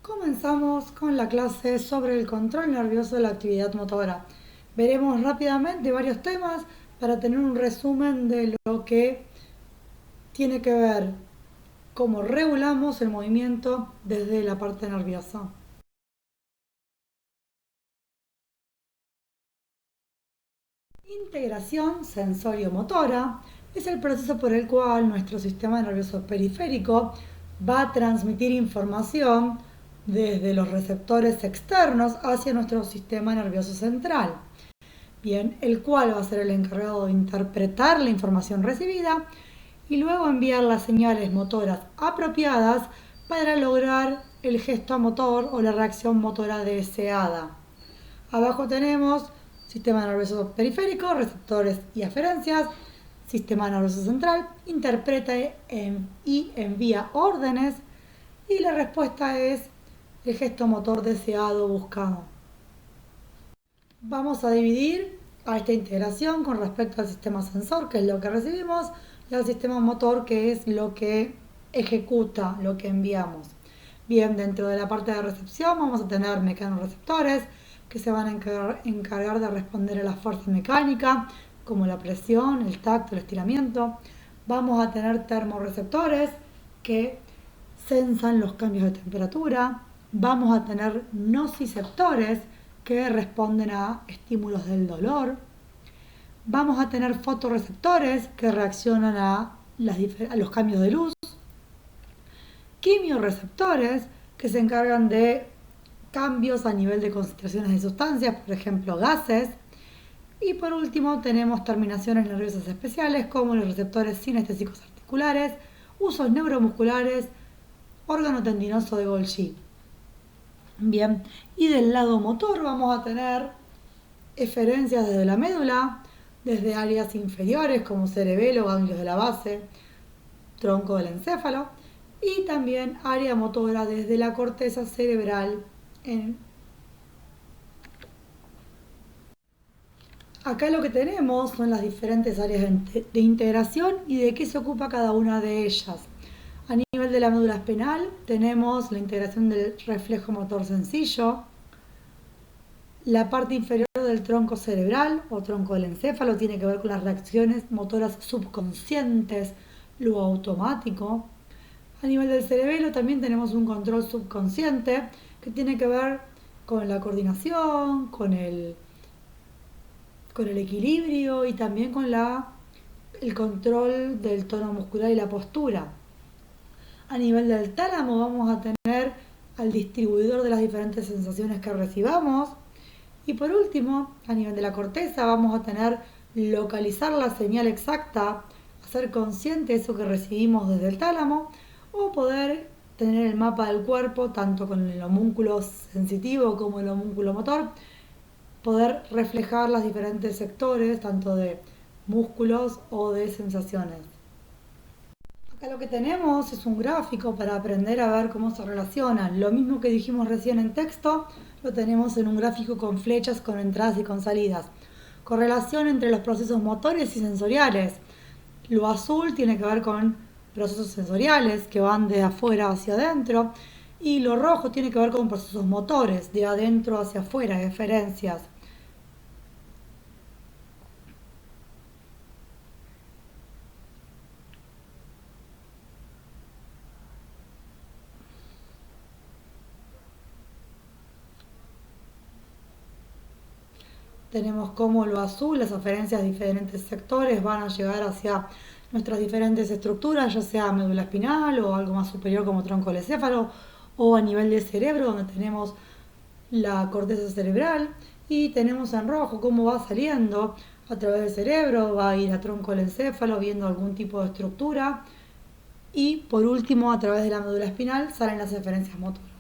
Comenzamos con la clase sobre el control nervioso de la actividad motora. Veremos rápidamente varios temas para tener un resumen de lo que tiene que ver cómo regulamos el movimiento desde la parte nerviosa. Integración sensorio-motora es el proceso por el cual nuestro sistema nervioso periférico va a transmitir información desde los receptores externos hacia nuestro sistema nervioso central. Bien, el cual va a ser el encargado de interpretar la información recibida y luego enviar las señales motoras apropiadas para lograr el gesto motor o la reacción motora deseada. Abajo tenemos sistema nervioso periférico, receptores y aferencias. Sistema nervioso central interpreta y envía órdenes y la respuesta es el gesto motor deseado o buscado. Vamos a dividir a esta integración con respecto al sistema sensor, que es lo que recibimos, y al sistema motor, que es lo que ejecuta, lo que enviamos. Bien, dentro de la parte de recepción vamos a tener mecanorreceptores que se van a encargar de responder a la fuerza mecánica, como la presión, el tacto, el estiramiento. Vamos a tener termorreceptores que sensan los cambios de temperatura. Vamos a tener nociceptores que responden a estímulos del dolor. Vamos a tener fotorreceptores que reaccionan a los cambios de luz. Quimiorreceptores que se encargan de cambios a nivel de concentraciones de sustancias, por ejemplo gases. Y por último tenemos terminaciones nerviosas especiales como los receptores sinestésicos articulares, usos neuromusculares, órgano tendinoso de Golgi. Bien, y del lado motor vamos a tener eferencias desde la médula, desde áreas inferiores como cerebelo, ganglios de la base, tronco del encéfalo, y también área motora desde la corteza cerebral. Acá lo que tenemos son las diferentes áreas de integración y de qué se ocupa cada una de ellas. A nivel de la médula espinal tenemos la integración del reflejo motor sencillo. La parte inferior del tronco cerebral o tronco del encéfalo tiene que ver con las reacciones motoras subconscientes, lo automático. A nivel del cerebelo también tenemos un control subconsciente que tiene que ver con la coordinación, con el equilibrio y también con el control del tono muscular y la postura. A nivel del tálamo vamos a tener al distribuidor de las diferentes sensaciones que recibamos. Y por último, a nivel de la corteza vamos a tener localizar la señal exacta, hacer consciente eso que recibimos desde el tálamo o poder tener el mapa del cuerpo, tanto con el homúnculo sensitivo como el homúnculo motor, poder reflejar los diferentes sectores, tanto de músculos o de sensaciones. Acá lo que tenemos es un gráfico para aprender a ver cómo se relacionan. Lo mismo que dijimos recién en texto, lo tenemos en un gráfico con flechas, con entradas y con salidas. Correlación entre los procesos motores y sensoriales. Lo azul tiene que ver con procesos sensoriales que van de afuera hacia adentro y lo rojo tiene que ver con procesos motores de adentro hacia afuera, eferencias. Tenemos como lo azul, las aferencias de diferentes sectores van a llegar hacia nuestras diferentes estructuras, ya sea médula espinal o algo más superior como tronco del encéfalo, o a nivel de cerebro donde tenemos la corteza cerebral, y tenemos en rojo cómo va saliendo a través del cerebro, va a ir a tronco del encéfalo viendo algún tipo de estructura, y por último a través de la médula espinal salen las eferencias motoras.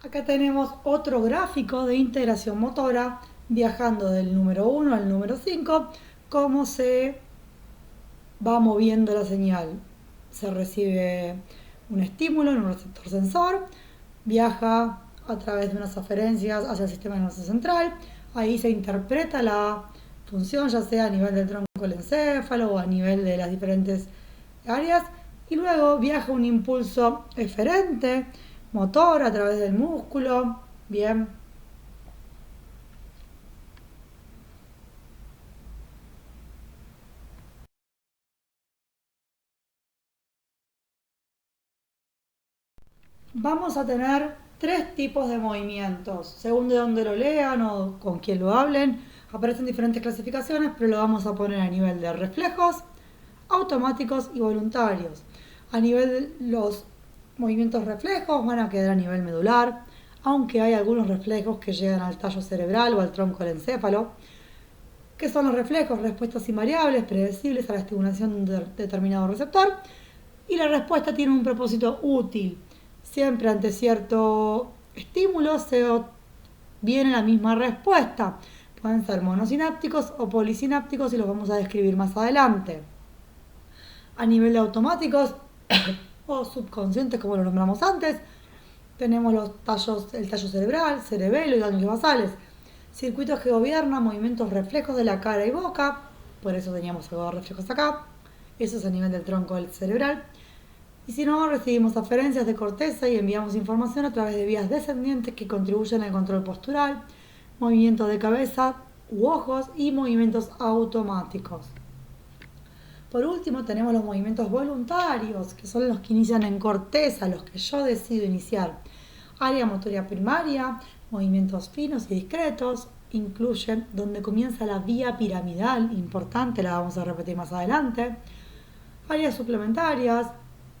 Acá tenemos otro gráfico de integración motora viajando del número 1 al número 5, cómo se va moviendo la señal. Se recibe un estímulo en un receptor sensor, viaja a través de unas aferencias hacia el sistema nervioso central, ahí se interpreta la función, ya sea a nivel del tronco del encéfalo o a nivel de las diferentes áreas, y luego viaja un impulso eferente motor a través del músculo. Bien. Vamos a tener tres tipos de movimientos. Según de dónde lo lean o con quién lo hablen, aparecen diferentes clasificaciones, pero lo vamos a poner a nivel de reflejos, automáticos y voluntarios. A nivel de los movimientos reflejos van a quedar a nivel medular, aunque hay algunos reflejos que llegan al tallo cerebral o al tronco del encéfalo. ¿Qué son los reflejos? Respuestas invariables, predecibles a la estimulación de un determinado receptor. Y la respuesta tiene un propósito útil. Siempre ante cierto estímulo se viene la misma respuesta. Pueden ser monosinápticos o polisinápticos y los vamos a describir más adelante. A nivel de automáticos o subconscientes, como lo nombramos antes, tenemos el tallo cerebral, cerebelo y ganglios basales. Circuitos que gobiernan movimientos reflejos de la cara y boca, por eso teníamos algo de reflejos acá. Eso es a nivel del tronco del cerebral. Y si no, recibimos aferencias de corteza y enviamos información a través de vías descendientes que contribuyen al control postural, movimientos de cabeza u ojos y movimientos automáticos. Por último, tenemos los movimientos voluntarios, que son los que inician en corteza, los que yo decido iniciar. Área motoria primaria, movimientos finos y discretos, incluyen donde comienza la vía piramidal, importante, la vamos a repetir más adelante. Áreas suplementarias,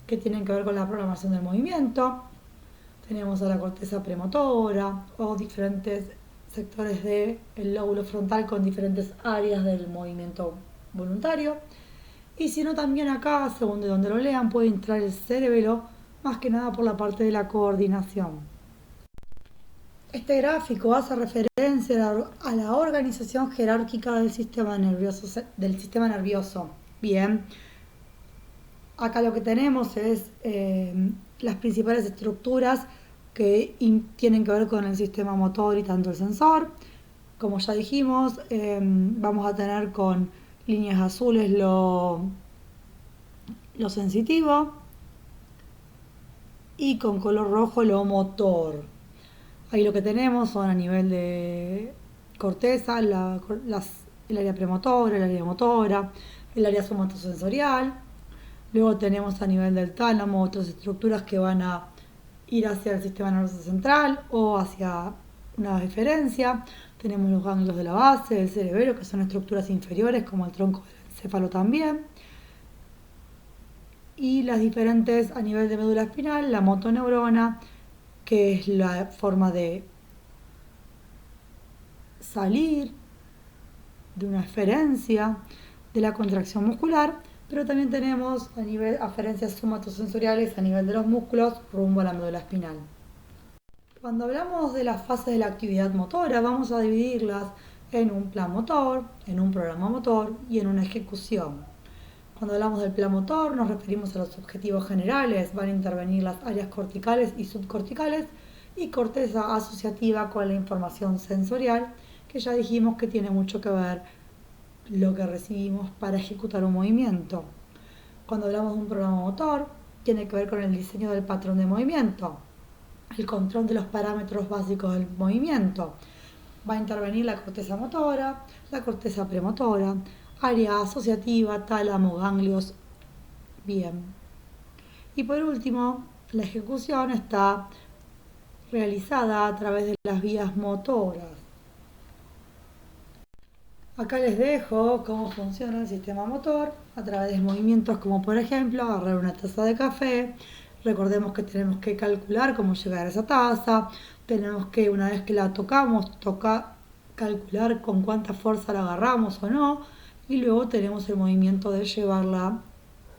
que tienen que ver con la programación del movimiento. Tenemos a la corteza premotora o diferentes sectores del lóbulo frontal con diferentes áreas del movimiento voluntario. Y si no, también acá, según de donde lo lean, puede entrar el cerebelo, más que nada por la parte de la coordinación. Este gráfico hace referencia a la organización jerárquica del sistema nervioso. Bien, acá lo que tenemos es las principales estructuras que tienen que ver con el sistema motor y tanto el sensor. Como ya dijimos, vamos a tener con líneas azules lo sensitivo y con color rojo lo motor. Ahí lo que tenemos son a nivel de corteza, el área premotora, el área motora, el área somatosensorial. Luego tenemos a nivel del tálamo otras estructuras que van a ir hacia el sistema nervioso central o hacia una deferencia. Tenemos los ganglios de la base, del cerebelo, que son estructuras inferiores como el tronco del encéfalo también. Y las diferentes a nivel de médula espinal, la motoneurona, que es la forma de salir de una eferencia de la contracción muscular, pero también tenemos a nivel aferencias somatosensoriales a nivel de los músculos rumbo a la médula espinal. Cuando hablamos de las fases de la actividad motora, vamos a dividirlas en un plan motor, en un programa motor y en una ejecución. Cuando hablamos del plan motor nos referimos a los objetivos generales, van a intervenir las áreas corticales y subcorticales y corteza asociativa con la información sensorial, que ya dijimos que tiene mucho que ver lo que recibimos para ejecutar un movimiento. Cuando hablamos de un programa motor, tiene que ver con el diseño del patrón de movimiento, el control de los parámetros básicos del movimiento. Va a intervenir la corteza motora, la corteza premotora, área asociativa, tálamo, ganglios. Bien. Y por último, la ejecución está realizada a través de las vías motoras. Acá les dejo cómo funciona el sistema motor a través de movimientos como por ejemplo agarrar una taza de café. Recordemos que tenemos que calcular cómo llegar a esa taza. Tenemos que una vez que la tocamos, calcular con cuánta fuerza la agarramos o no. Y luego tenemos el movimiento de llevarla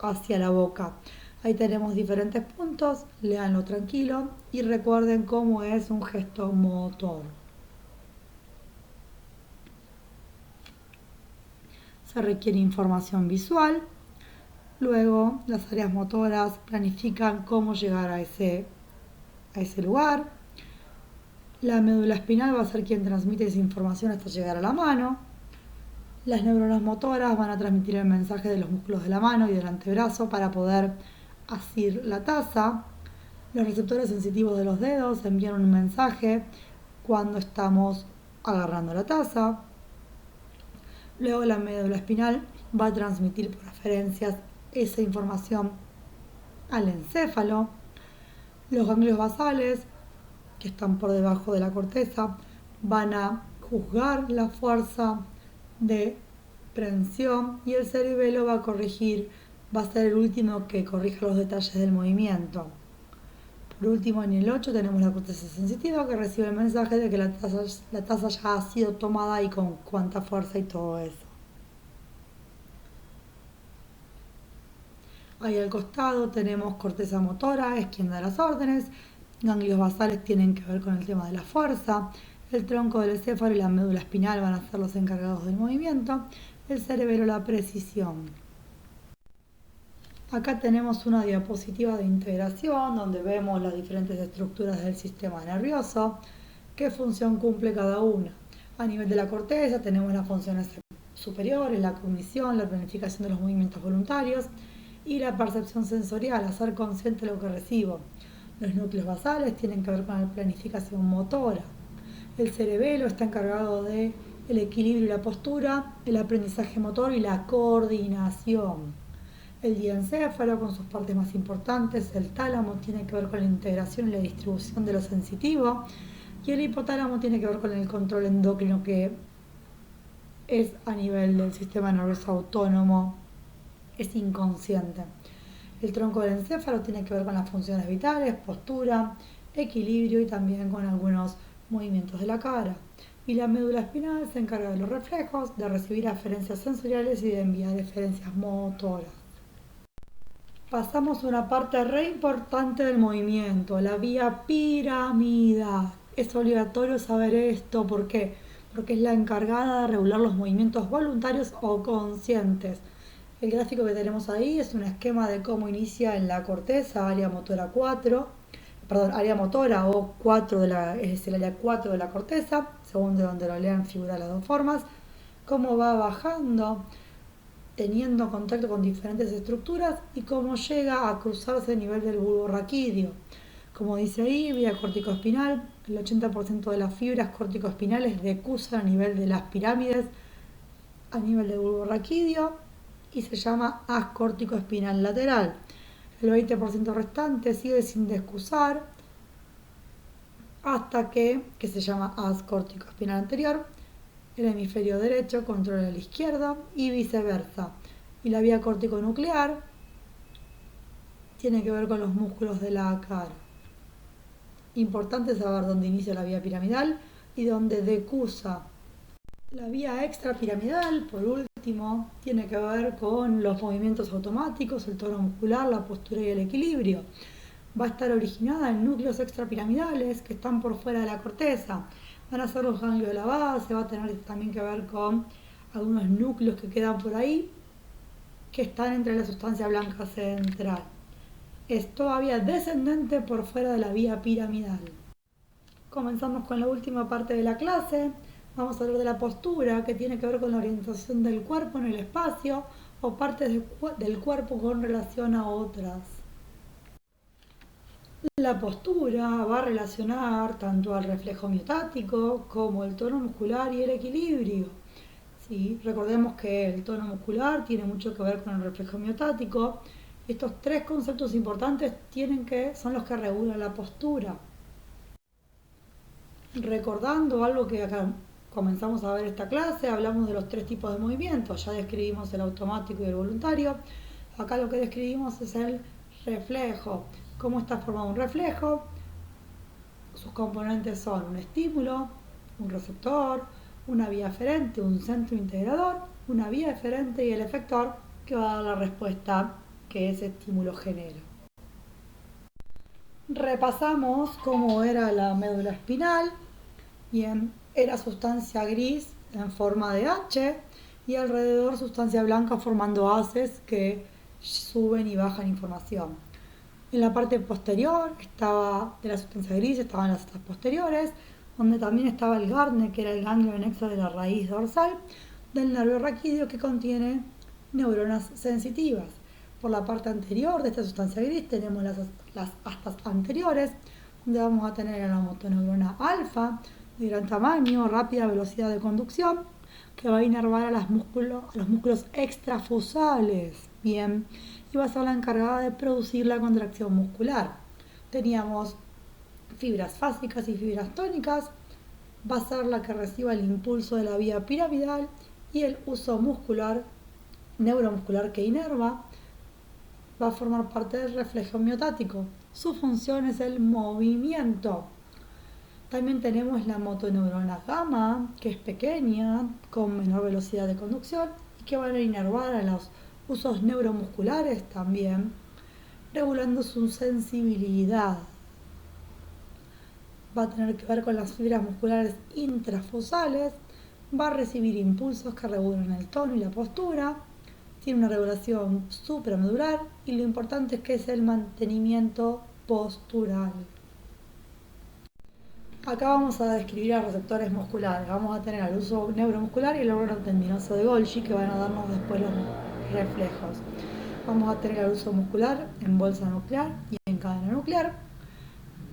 hacia la boca. Ahí tenemos diferentes puntos, léanlo tranquilo y recuerden cómo es un gesto motor. Se requiere información visual. Luego las áreas motoras planifican cómo llegar a ese lugar. La médula espinal va a ser quien transmite esa información hasta llegar a la mano. Las neuronas motoras van a transmitir el mensaje de los músculos de la mano y del antebrazo para poder asir la taza. Los receptores sensitivos de los dedos envían un mensaje cuando estamos agarrando la taza. Luego la médula espinal va a transmitir por aferencias esa información al encéfalo. Los ganglios basales, que están por debajo de la corteza, van a juzgar la fuerza de prensión y el cerebelo va a corregir, va a ser el último que corrija los detalles del movimiento. Por último, en el 8 tenemos la corteza sensitiva que recibe el mensaje de que la taza ya ha sido tomada y con cuánta fuerza y todo eso. Ahí al costado tenemos corteza motora, es quien da las órdenes. Ganglios basales tienen que ver con el tema de la fuerza. El tronco del encéfalo y la médula espinal van a ser los encargados del movimiento. El cerebelo la precisión. Acá tenemos una diapositiva de integración donde vemos las diferentes estructuras del sistema nervioso, qué función cumple cada una. A nivel de la corteza tenemos las funciones superiores, la cognición, la planificación de los movimientos voluntarios y la percepción sensorial, hacer consciente de lo que recibo. Los núcleos basales tienen que ver con la planificación motora. El cerebelo está encargado de el equilibrio y la postura, el aprendizaje motor y la coordinación. El diencéfalo, con sus partes más importantes, el tálamo, tiene que ver con la integración y la distribución de lo sensitivo, y el hipotálamo tiene que ver con el control endocrino, que es a nivel del sistema nervioso autónomo, es inconsciente. El tronco del encéfalo tiene que ver con las funciones vitales, postura, equilibrio y también con algunos movimientos de la cara. Y la médula espinal se encarga de los reflejos, de recibir aferencias sensoriales y de enviar eferencias motoras. Pasamos a una parte re importante del movimiento, la vía piramidal. Es obligatorio saber esto, ¿por qué? Porque es la encargada de regular los movimientos voluntarios o conscientes. El gráfico que tenemos ahí es un esquema de cómo inicia en la corteza, área motora 4, área motora o 4 es el área 4 de la corteza, según de donde lo lean figura las dos formas, cómo va bajando, teniendo contacto con diferentes estructuras y cómo llega a cruzarse a nivel del bulbo raquídeo. Como dice ahí, vía corticoespinal, el 80% de las fibras corticoespinales decusan a nivel de las pirámides, a nivel del bulbo raquídeo, y se llama haz corticoespinal lateral. El 20% restante sigue sin descusar hasta que se llama haz corticoespinal anterior. El hemisferio derecho controla el izquierdo y viceversa. Y la vía corticonuclear tiene que ver con los músculos de la cara. Importante saber dónde inicia la vía piramidal y dónde decusa. La vía extrapiramidal, por último, tiene que ver con los movimientos automáticos, el tono muscular, la postura y el equilibrio. Va a estar originada en núcleos extrapiramidales que están por fuera de la corteza. Van a ser los ganglios de la base, va a tener también que ver con algunos núcleos que quedan por ahí, que están entre la sustancia blanca central. Es todavía descendente por fuera de la vía piramidal. Comenzamos con la última parte de la clase. Vamos a hablar de la postura, que tiene que ver con la orientación del cuerpo en el espacio o partes del cuerpo con relación a otras. La postura va a relacionar tanto al reflejo miotático como el tono muscular y el equilibrio. ¿Sí? Recordemos que el tono muscular tiene mucho que ver con el reflejo miotático. Estos tres conceptos importantes son los que regulan la postura. Recordando algo que acá comenzamos a ver esta clase, hablamos de los tres tipos de movimientos, ya describimos el automático y el voluntario. Acá lo que describimos es el reflejo. ¿Cómo está formado un reflejo? Sus componentes son un estímulo, un receptor, una vía aferente, un centro integrador, una vía eferente y el efector que va a dar la respuesta que ese estímulo genera. Repasamos cómo era la médula espinal. Bien, era sustancia gris en forma de H y alrededor sustancia blanca formando haces que suben y bajan información. En la parte posterior de la sustancia gris estaban las astas posteriores, donde también estaba el Gardner, que era el ganglio anexo de la raíz dorsal del nervio raquídeo, que contiene neuronas sensitivas. Por la parte anterior de esta sustancia gris tenemos las las astas anteriores, donde vamos a tener a la motoneurona alfa, de gran tamaño, rápida velocidad de conducción, que va a inervar a los músculos extrafusales, bien, y va a ser la encargada de producir la contracción muscular. Teníamos fibras fásicas y fibras tónicas, va a ser la que reciba el impulso de la vía piramidal y el uso muscular, neuromuscular que inerva, va a formar parte del reflejo miotático. Su función es el movimiento. También tenemos la motoneurona gamma, que es pequeña, con menor velocidad de conducción y que van a inervar a los usos neuromusculares también, regulando su sensibilidad. Va a tener que ver con las fibras musculares intrafusales, va a recibir impulsos que regulan el tono y la postura, tiene una regulación supramedular y lo importante es que es el mantenimiento postural. Acá vamos a describir a receptores musculares. Vamos a tener el uso neuromuscular y el órgano tendinoso de Golgi que van a darnos después los reflejos. Vamos a tener el uso muscular en bolsa nuclear y en cadena nuclear.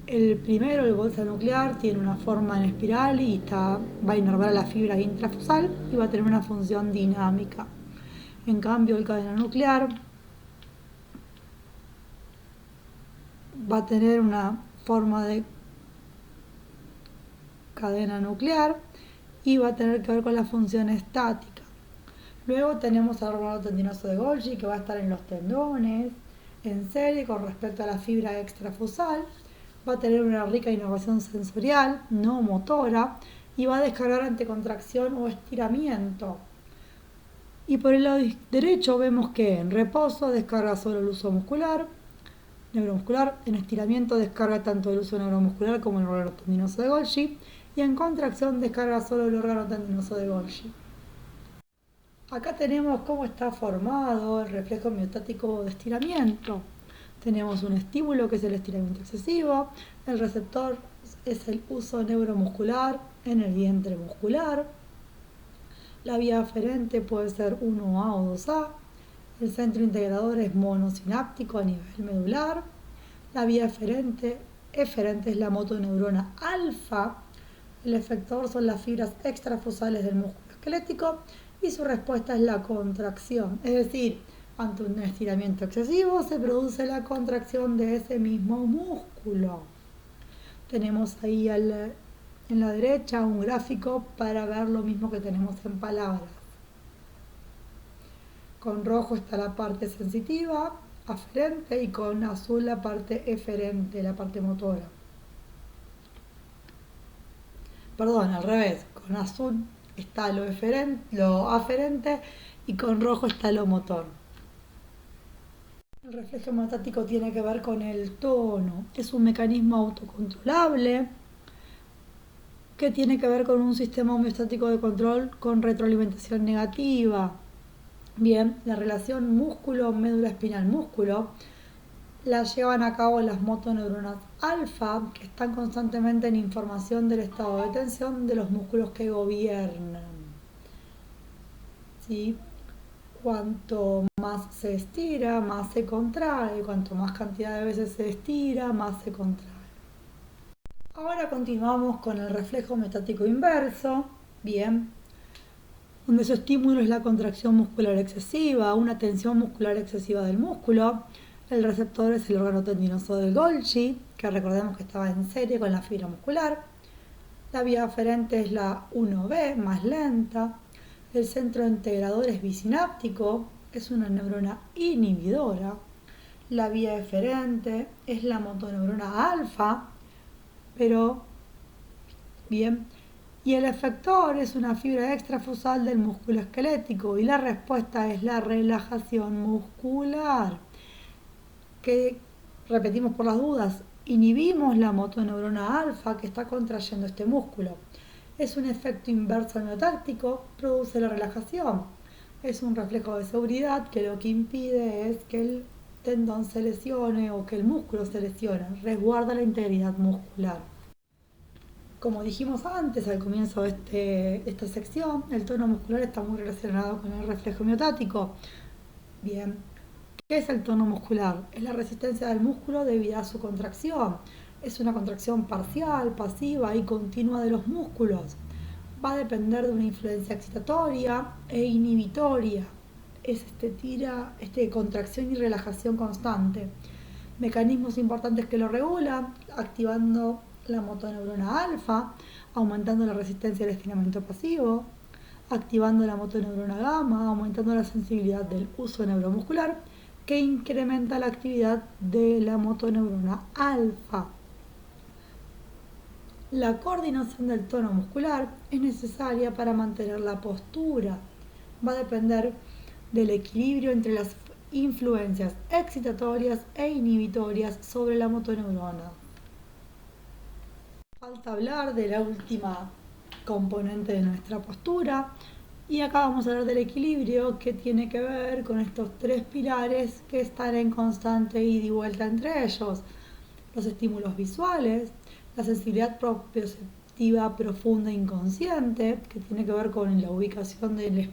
El primero, el bolsa nuclear, tiene una forma en espiral y va a inervar a la fibra intrafusal y va a tener una función dinámica. En cambio, el cadena nuclear va a tener una forma de cadena nuclear y va a tener que ver con la función estática. Luego tenemos el órgano tendinoso de Golgi que va a estar en los tendones, en serie con respecto a la fibra extrafusal, va a tener una rica inervación sensorial, no motora, y va a descargar ante contracción o estiramiento. Y por el lado derecho vemos que en reposo descarga solo el uso muscular, neuromuscular, en estiramiento descarga tanto el uso neuromuscular como el órgano tendinoso de Golgi, y en contracción descarga solo el órgano tendinoso de Golgi. Acá tenemos cómo está formado el reflejo miotático de estiramiento. Tenemos un estímulo que es el estiramiento excesivo, el receptor es el uso neuromuscular en el vientre muscular, la vía aferente puede ser 1A o 2A, el centro integrador es monosináptico a nivel medular, la vía eferente es la motoneurona alfa, el efector son las fibras extrafusales del músculo esquelético y su respuesta es la contracción, es decir, ante un estiramiento excesivo se produce la contracción de ese mismo músculo. Tenemos ahí en la derecha un gráfico para ver lo mismo que tenemos en palabras. Con rojo está la parte sensitiva, aferente, y con azul la parte eferente, la parte motora. Perdón, al revés, con azul está lo aferente y con rojo está lo motor. El reflejo hemostático tiene que ver con el tono. Es un mecanismo autocontrolable que tiene que ver con un sistema homeostático de control con retroalimentación negativa. Bien, la relación músculo-médula espinal-músculo la llevan a cabo las motoneuronas alfa, que están constantemente en información del estado de tensión de los músculos que gobiernan. ¿Sí? Cuanto más se estira, más se contrae. Cuanto más cantidad de veces se estira, más se contrae. Ahora continuamos con el reflejo metático inverso. Bien, donde su estímulo es la contracción muscular excesiva, una tensión muscular excesiva del músculo. El receptor es el órgano tendinoso del Golgi, que recordemos que estaba en serie con la fibra muscular. La vía aferente es la 1B, más lenta. El centro integrador es bisináptico, es una neurona inhibidora. La vía eferente es la motoneurona alfa, pero bien. Y el efector es una fibra extrafusal del músculo esquelético y la respuesta es la relajación muscular. Que repetimos por las dudas, inhibimos la motoneurona alfa que está contrayendo este músculo. Es un efecto inverso miotáctico, produce la relajación. Es un reflejo de seguridad que lo que impide es que el tendón se lesione o que el músculo se lesione, resguarda la integridad muscular. Como dijimos antes al comienzo de esta sección, el tono muscular está muy relacionado con el reflejo miotático. Bien, ¿Qué es el tono muscular? Es la resistencia del músculo debido a su contracción. Es una contracción parcial, pasiva y continua de los músculos. Va a depender de una influencia excitatoria e inhibitoria. Es contracción y relajación constante. Mecanismos importantes que lo regulan, activando la motoneurona alfa, aumentando la resistencia al estiramiento pasivo, activando la motoneurona gamma, aumentando la sensibilidad del uso neuromuscular, que incrementa la actividad de la motoneurona alfa. La coordinación del tono muscular es necesaria para mantener la postura. Va a depender del equilibrio entre las influencias excitatorias e inhibitorias sobre la motoneurona. Falta hablar de la última componente de nuestra postura y acá vamos a hablar del equilibrio, que tiene que ver con estos tres pilares que están en constante ida y vuelta entre ellos: los estímulos visuales, la sensibilidad propioceptiva profunda e inconsciente, que tiene que ver con la ubicación en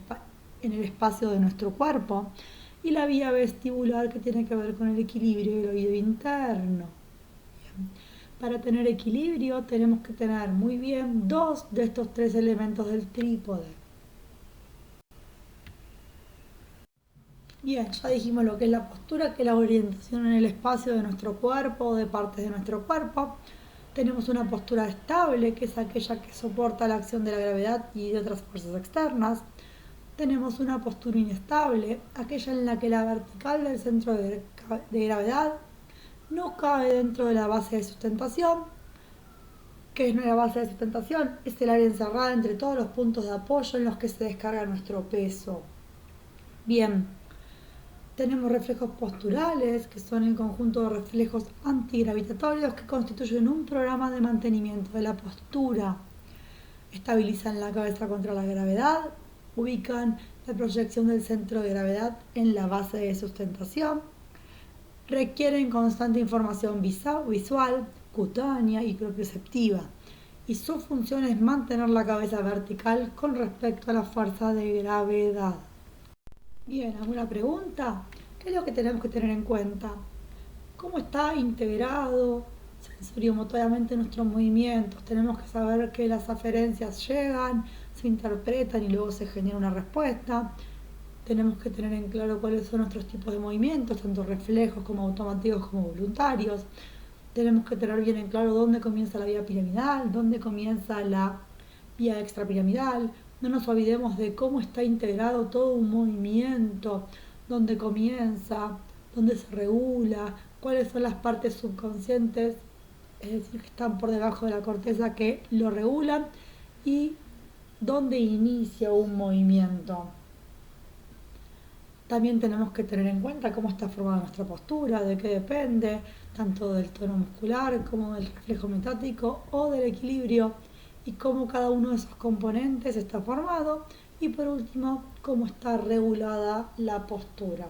el espacio de nuestro cuerpo, y la vía vestibular, que tiene que ver con el equilibrio del oído interno. Bien. Para tener equilibrio tenemos que tener muy bien dos de estos tres elementos del trípode. Bien, ya dijimos lo que es la postura, que es la orientación en el espacio de nuestro cuerpo o de partes de nuestro cuerpo. Tenemos una postura estable, que es aquella que soporta la acción de la gravedad y de otras fuerzas externas. Tenemos una postura inestable, aquella en la que la vertical del centro de gravedad no cabe dentro de la base de sustentación. ¿Qué es la base de sustentación? Es el área encerrada entre todos los puntos de apoyo en los que se descarga nuestro peso. Bien, tenemos reflejos posturales, que son el conjunto de reflejos antigravitatorios que constituyen un programa de mantenimiento de la postura. Estabilizan la cabeza contra la gravedad, ubican la proyección del centro de gravedad en la base de sustentación, requieren constante información visual, cutánea y propioceptiva, y su función es mantener la cabeza vertical con respecto a la fuerza de gravedad. Bien, ¿alguna pregunta? ¿Qué es lo que tenemos que tener en cuenta? ¿Cómo está integrado sensoriomotoramente nuestros movimientos? Tenemos que saber que las aferencias llegan, se interpretan y luego se genera una respuesta. Tenemos que tener en claro cuáles son nuestros tipos de movimientos, tanto reflejos como automáticos como voluntarios. Tenemos que tener bien en claro dónde comienza la vía piramidal, dónde comienza la vía extrapiramidal. No nos olvidemos de cómo está integrado todo un movimiento, dónde comienza, dónde se regula, cuáles son las partes subconscientes, es decir, que están por debajo de la corteza, que lo regulan, y dónde inicia un movimiento. También tenemos que tener en cuenta cómo está formada nuestra postura, de qué depende, tanto del tono muscular como del reflejo metático o del equilibrio, y cómo cada uno de esos componentes está formado, y por último, cómo está regulada la postura.